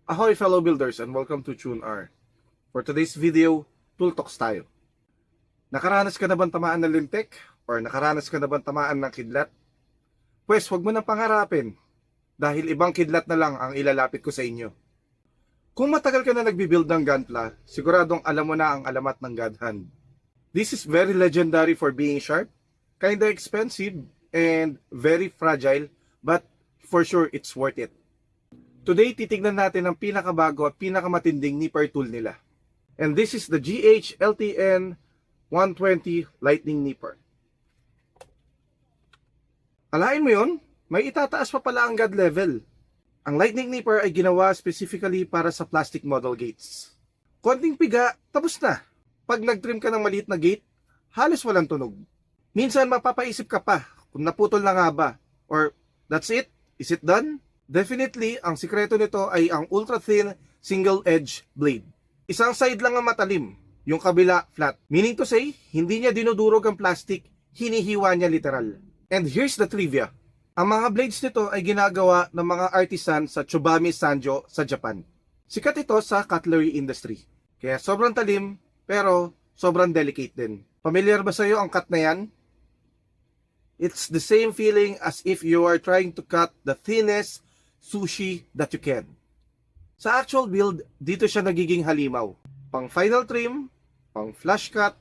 Ahoy fellow builders and welcome to TuneR. For today's video, tool talks tayo. Nakaranas ka na bang tamaan ng lintik? Or nakaranas ka na bang tamaan ng kidlat? Pwes, huwag mo nang pangarapin dahil ibang kidlat na lang ang ilalapit ko sa inyo. Kung matagal ka na nagbibuild ng Gunpla, siguradong alam mo na ang alamat ng God Hand. This is very legendary for being sharp, kinda expensive, and very fragile, but for sure it's worth it. Today, titignan natin ang pinakabago at pinakamatinding nipper tool nila. And this is the GH-LTN 120 Lightning Nipper. Alain mo yun? May itataas pa pala ang God level. Ang Lightning Nipper ay ginawa specifically para sa plastic model gates. Konting piga, tapos na. Pag nag-trim ka ng maliit na gate, halos walang tunog. Minsan mapapaisip ka pa kung naputol na nga ba. Or, that's it? Is it done? Definitely, ang sikreto nito ay ang ultra-thin single-edge blade. Isang side lang ang matalim, yung kabila flat. Meaning to say, hindi niya dinudurog ang plastic, hinihiwa niya literal. And here's the trivia. Ang mga blades nito ay ginagawa ng mga artisan sa Chobami Sanjo sa Japan. Sikat ito sa cutlery industry. Kaya sobrang talim, pero sobrang delicate din. Familiar ba sa'yo ang cut na yan? It's the same feeling as if you are trying to cut the thinnest sushi that you can. Sa actual build, dito siya nagiging halimaw. Pang final trim, pang flush cut,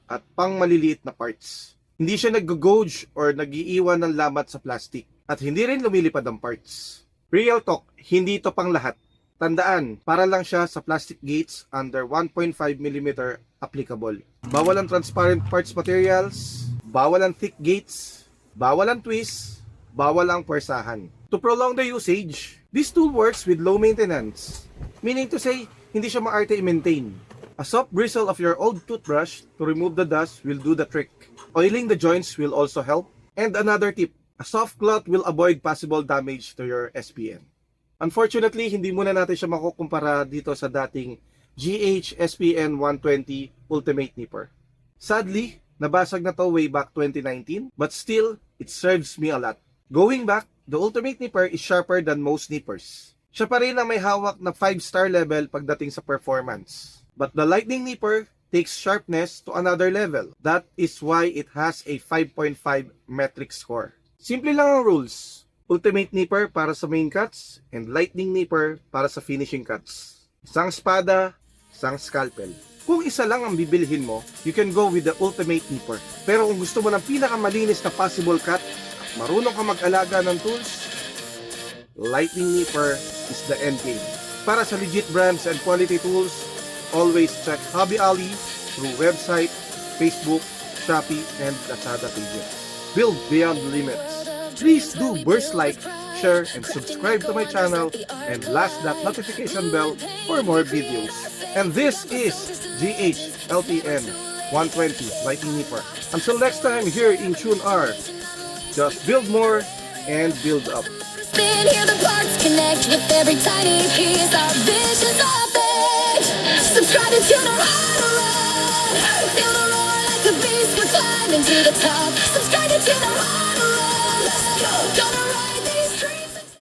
at pang maliliit na parts. Hindi siya nag-gouge or nag-iiwan ng lamat sa plastic. At hindi rin lumilipad ang parts. Real talk, hindi ito pang lahat. Tandaan, para lang siya sa plastic gates under 1.5mm applicable. Bawal ang transparent parts materials, bawal ang thick gates, bawal ang twist, bawal ang pwersahan. To prolong the usage, this tool works with low maintenance. Meaning to say, hindi siya maarte i-maintain. A soft bristle of your old toothbrush to remove the dust will do the trick. Oiling the joints will also help. And another tip, a soft cloth will avoid possible damage to your SPN. Unfortunately, hindi muna natin siya makukumpara dito sa dating GH SPN 120 Ultimate Nipper. Sadly, nabasag na to way back 2019, but still, it serves me a lot. Going back, the Ultimate Nipper is sharper than most nippers. Siya pa rin ang may hawak na 5-star level pagdating sa performance. But the Lightning Nipper takes sharpness to another level. That is why it has a 5.5 metric score. Simple lang ang rules. Ultimate Nipper para sa main cuts and Lightning Nipper para sa finishing cuts. Isang espada, isang scalpel. Kung isa lang ang bibilhin mo, you can go with the Ultimate Nipper. Pero kung gusto mo ng pinakamalinis na possible cut, marunong ka mag-alaga ng tools, Lightning Nipper is the end game. Para sa legit brands and quality tools, always check Hobby Alley through website, Facebook, Shopee, and Lazada pages. Build beyond limits. Please do burst like, share, and subscribe to my channel, and blast that notification bell for more videos. And this is GH LTN 120 Lightning Nipper. Until next time here in TuneR, just build more and build up. Been here, the parts connect with every tiny piece. Our visions are big. Subscribe to TuneR. Feel the roar like a beast. We're climbing to the top. Subscribe to TuneR. Let's go.